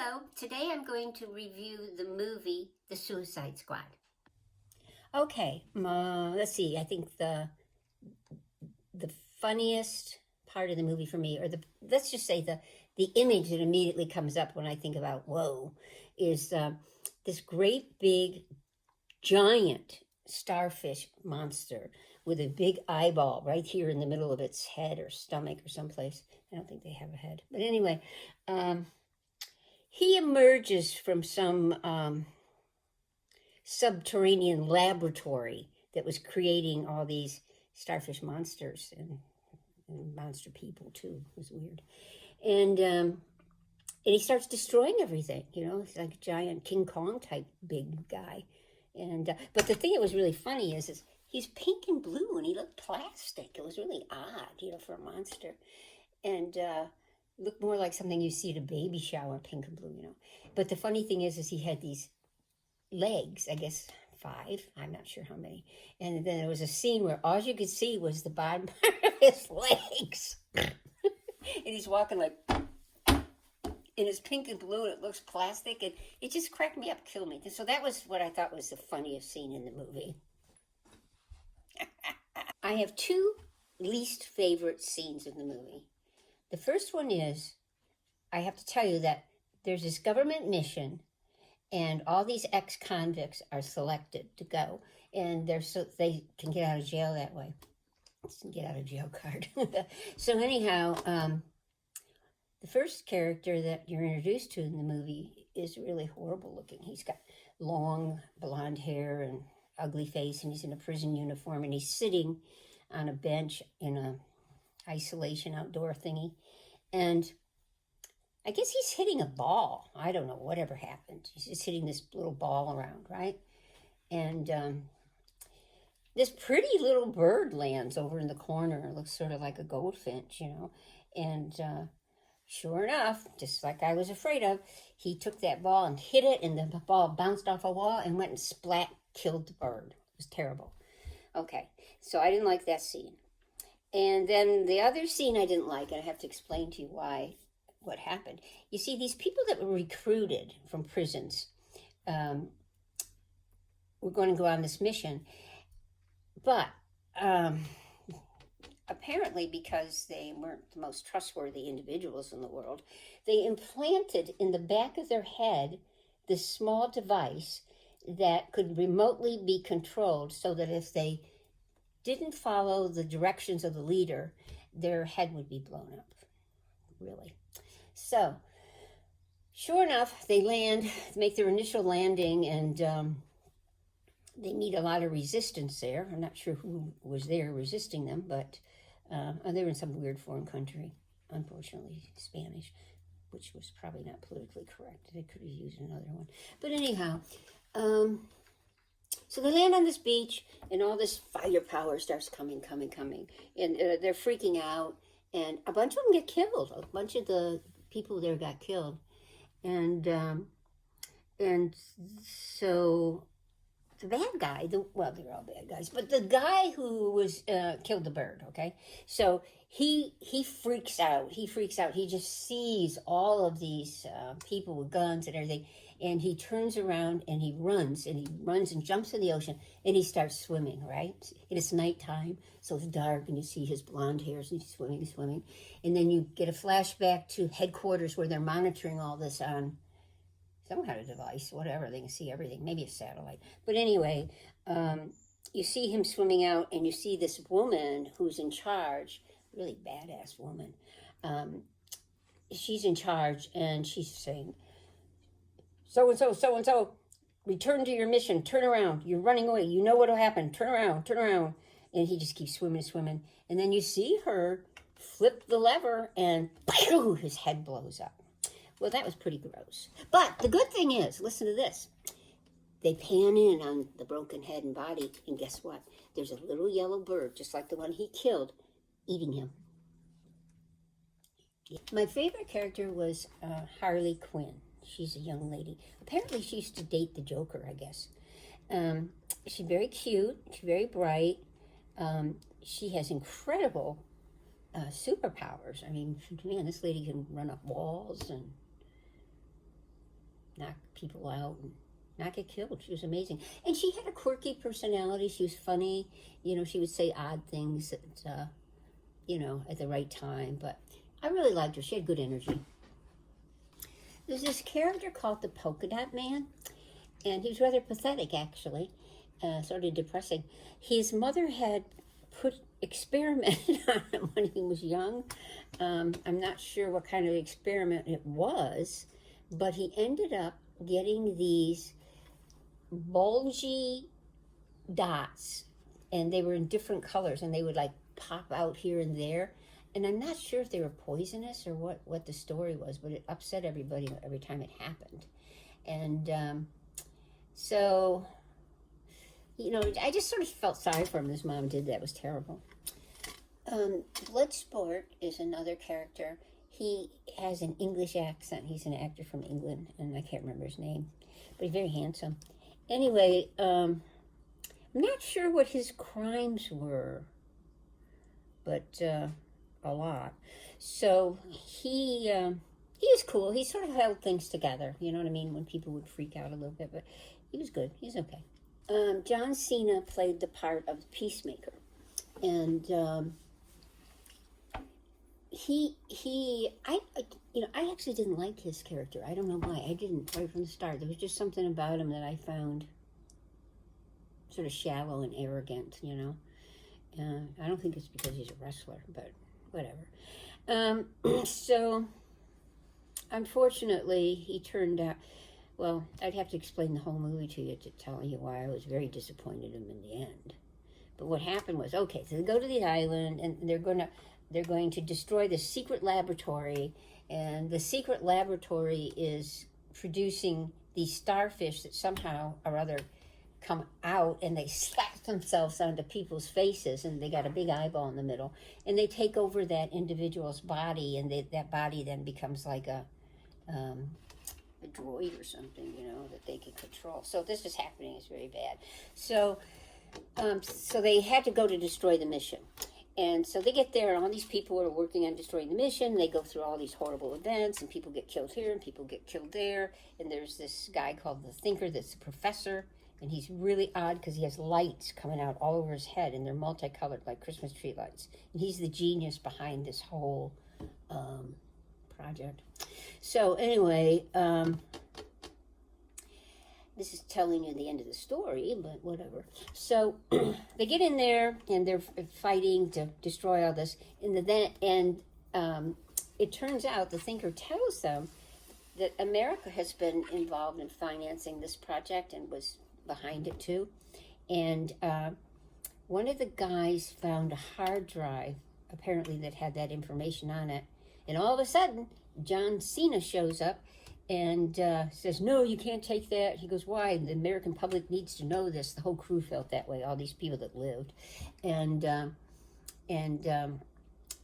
Hello, today I'm going to review the movie The Suicide Squad. Okay, let's see. I think the funniest part of the movie for me, or let's just say the image that immediately comes up when I think about whoa, is this great big giant starfish monster with a big eyeball right here in the middle of its head or stomach or someplace. I don't think they have a head, but anyway. He emerges from some subterranean laboratory that was creating all these starfish monsters and monster people too. It was weird. And he starts destroying everything. He's like a giant King Kong type big guy. And but the thing that was really funny is he's pink and blue and he looked plastic. It was really odd, for a monster. And looked more like something you see at a baby shower, pink and blue. But the funny thing is he had these legs, I guess 5, I'm not sure how many. And then there was a scene where all you could see was the bottom part of his legs. And he's walking like, and it's pink and blue and it looks plastic. And it just cracked me up, killed me. So that was what I thought was the funniest scene in the movie. I have 2 least favorite scenes in the movie. The first one is, I have to tell you that there's this government mission and all these ex-convicts are selected to go. And they can get out of jail that way. It's a get out of jail card. So anyhow, the first character that you're introduced to in the movie is really horrible looking. He's got long blonde hair and ugly face, and he's in a prison uniform, and he's sitting on a bench in a isolation outdoor thingy, and I guess he's hitting a ball. I don't know, whatever happened. He's just hitting this little ball around, right? And this pretty little bird lands over in the corner. It looks sort of like a goldfinch, and sure enough, just like I was afraid of, he took that ball and hit it, and the ball bounced off a wall and went and splat, killed the bird. It was terrible. Okay, so I didn't like that scene. And then the other scene I didn't like, and I have to explain to you what happened. You see, these people that were recruited from prisons were going to go on this mission, but apparently because they weren't the most trustworthy individuals in the world, they implanted in the back of their head this small device that could remotely be controlled so that if they didn't follow the directions of the leader, their head would be blown up, really. So, sure enough, they make their initial landing, and they meet a lot of resistance there. I'm not sure who was there resisting them, but they were in some weird foreign country, unfortunately, Spanish, which was probably not politically correct. They could have used another one. But anyhow, so they land on this beach, and all this firepower starts coming. And they're freaking out, and a bunch of them get killed. A bunch of the people there got killed. And so the bad guy, well, they're all bad guys, but the guy who was killed the bird, okay? So he freaks out. He just sees all of these people with guns and everything, and he turns around and he runs and jumps in the ocean, and he starts swimming, right? And it's nighttime, so it's dark, and you see his blonde hairs, and he's swimming. And then you get a flashback to headquarters where they're monitoring all this on some kind of device, whatever. They can see everything, maybe a satellite. But anyway, you see him swimming out, and you see this woman who's in charge, really badass woman. She's in charge, and she's saying, so-and-so, return to your mission, turn around, you're running away, you know what'll happen, turn around. And he just keeps swimming. And then you see her flip the lever, and his head blows up. Well, that was pretty gross. But the good thing is, listen to this. They pan in on the broken head and body, and guess what? There's a little yellow bird, just like the one he killed, eating him. My favorite character was Harley Quinn. She's a young lady. Apparently, she used to date the Joker, I guess. She's very cute. She's very bright. She has incredible superpowers. I mean, man, this lady can run up walls and knock people out and not get killed. She was amazing. And she had a quirky personality. She was funny. She would say odd things at, at the right time. But I really liked her. She had good energy. There's this character called the Polka Dot Man. And he was rather pathetic, actually. Sort of depressing. His mother had experimented on him when he was young. I'm not sure what kind of experiment it was, but he ended up getting these bulgy dots, and they were in different colors, and they would like pop out here and there. And I'm not sure if they were poisonous or what the story was, but it upset everybody every time it happened. And so, I just sort of felt sorry for him. His mom did that. It was terrible. Bloodsport is another character. He has an English accent. He's an actor from England, and I can't remember his name, but he's very handsome. Anyway, I'm not sure what his crimes were, but a lot. So he was cool. He sort of held things together, you know what I mean, when people would freak out a little bit, but he was good. He's okay. John Cena played the part of the Peacemaker, and I actually didn't like his character. I don't know why. I didn't right from the start. There was just something about him that I found sort of shallow and arrogant, I don't think it's because he's a wrestler, but whatever. So, unfortunately, he turned out... Well, I'd have to explain the whole movie to you to tell you why I was very disappointed in him in the end. But what happened was, okay, so they go to the island, and they're going to destroy the secret laboratory, and the secret laboratory is producing these starfish that somehow or other come out, and they slap themselves onto people's faces, and they got a big eyeball in the middle, and they take over that individual's body, and that body then becomes like a droid or something, that they can control. So this is happening. It's very bad. So they had to go to destroy the mission. And so they get there, and all these people are working on destroying the mission. They go through all these horrible events, and people get killed here, and people get killed there. And there's this guy called the Thinker that's a professor, and he's really odd because he has lights coming out all over his head, and they're multicolored like Christmas tree lights. And he's the genius behind this whole project. So anyway, this is telling you the end of the story, but whatever. So they get in there, and they're fighting to destroy all this. And it turns out the Thinker tells them that America has been involved in financing this project and was behind it too. And one of the guys found a hard drive, apparently, that had that information on it. And all of a sudden, John Cena shows up and says, "No, you can't take that." He goes, "Why? The American public needs to know this." The whole crew felt that way, all these people that lived. And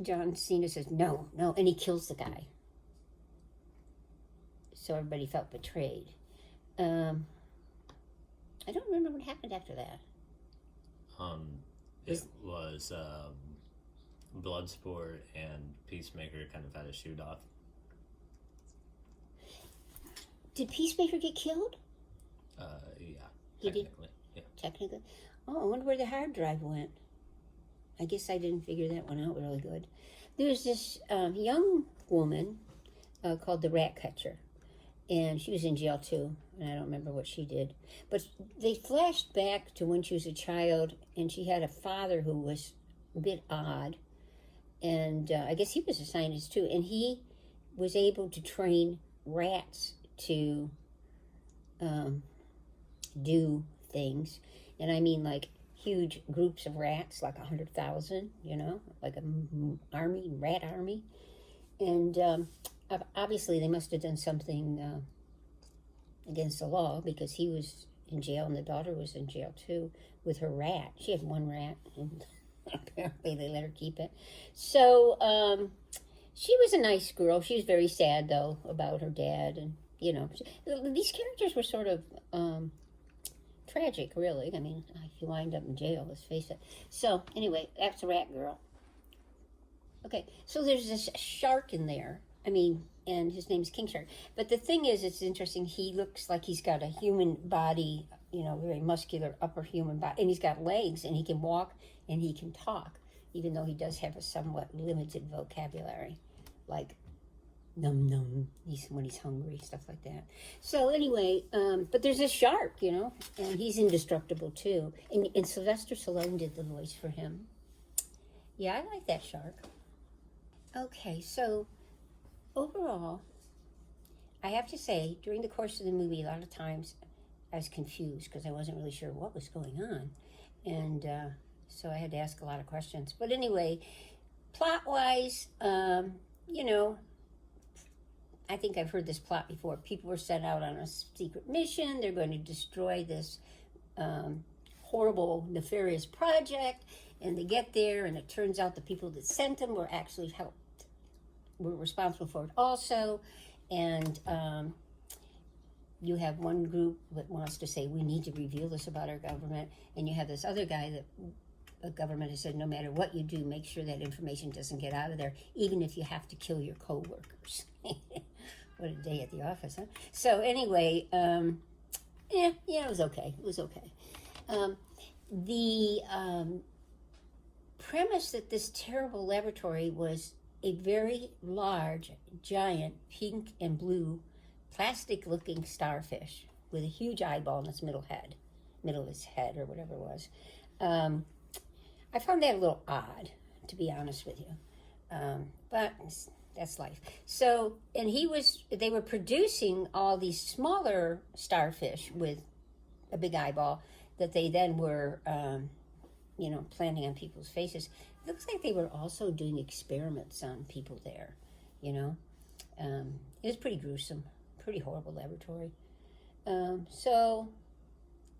John Cena says, no, and he kills the guy. So everybody felt betrayed. I don't remember what happened after that. It was Bloodsport and Peacemaker kind of had a shoot off. Did Peacemaker get killed? Yeah. He did? Yeah. Technically? Oh, I wonder where the hard drive went. I guess I didn't figure that one out really good. There's this young woman called the Rat Catcher, and she was in jail too, and I don't remember what she did. But they flashed back to when she was a child, and she had a father who was a bit odd, and I guess he was a scientist too, and he was able to train rats to do things, and I mean like huge groups of rats, like 100,000, like an army, rat army. And obviously they must have done something against the law, because he was in jail and the daughter was in jail too with her rat. She had one rat, and apparently they let her keep it. So she was a nice girl. She was very sad, though, about her dad. And, these characters were sort of tragic, really. I mean, if you wind up in jail, let's face it. So, anyway, that's a rat girl. Okay, so there's this shark in there, I mean, and his name's King Shark. But the thing is, it's interesting. He looks like he's got a human body, very muscular upper human body, and he's got legs, and he can walk, and he can talk, even though he does have a somewhat limited vocabulary, like num num. When he's hungry, stuff like that. So anyway, but there's a shark, and he's indestructible too. And Sylvester Stallone did the voice for him. Yeah, I like that shark. Okay, so overall, I have to say, during the course of the movie, a lot of times I was confused because I wasn't really sure what was going on. And so I had to ask a lot of questions. But anyway, plot-wise, I think I've heard this plot before. People were sent out on a secret mission. They're going to destroy this horrible, nefarious project. And they get there, and it turns out the people that sent them were actually were responsible for it also. And you have one group that wants to say, we need to reveal this about our government. And you have this other guy that the government has said, no matter what you do, make sure that information doesn't get out of there, even if you have to kill your co-workers. What a day at the office, huh? So anyway, it was okay. It was okay. The premise that this terrible laboratory was a very large, giant, pink and blue, plastic-looking starfish with a huge eyeball in its middle of its head, or whatever it was. I found that a little odd, to be honest with you. But that's life. So, and they were producing all these smaller starfish with a big eyeball that they then were, planting on people's faces. It looks like they were also doing experiments on people there, It was pretty gruesome, pretty horrible laboratory. So,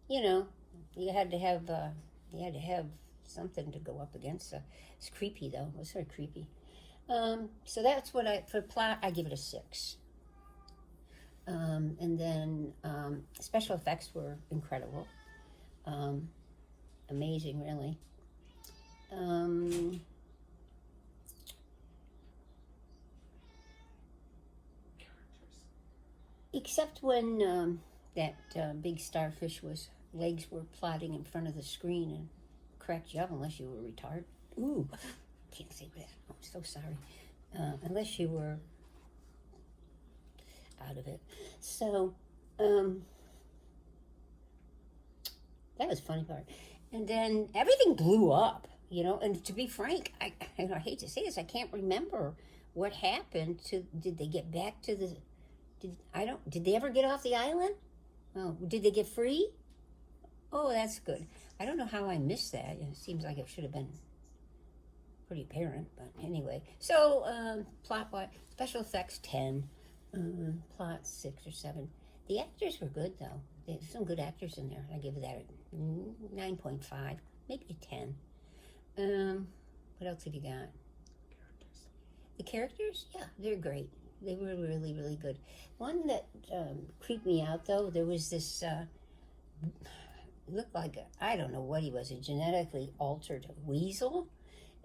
you had to have something to go up against. It's creepy though. It was sort of creepy. So that's what for plot, I give it a 6. And then special effects were incredible. Amazing, really. Except when that big starfish legs were plodding in front of the screen and cracked you up, unless you were retarded. Ooh, can't say that. I'm so sorry. Unless you were out of it. So, that was the funny part. And then everything blew up, and to be frank, I hate to say this, I can't remember what happened did they get back to did they ever get off the island? Oh, did they get free? Oh, that's good. I don't know how I missed that. It seems like it should have been pretty apparent, but anyway. So, plot-wise, special effects 10, plot 6 or 7. The actors were good, though. There's some good actors in there. I give that a 9.5, maybe a 10. What else have you got? The characters? Yeah, they're great. They were really, really good. One that creeped me out, though, there was this, looked like, I don't know what he was, a genetically altered weasel.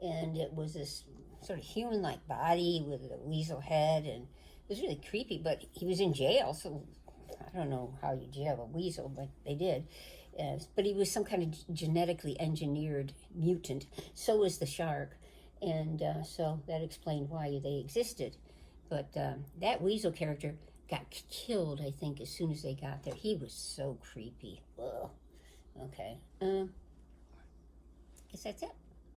And it was this sort of human-like body with a weasel head, and it was really creepy, but he was in jail, so I don't know how you jail a weasel, but they did. But he was some kind of genetically engineered mutant. So was the shark, and so that explained why they existed. But that weasel character got killed, I think, as soon as they got there. He was so creepy. Ugh. Okay. Guess that's it.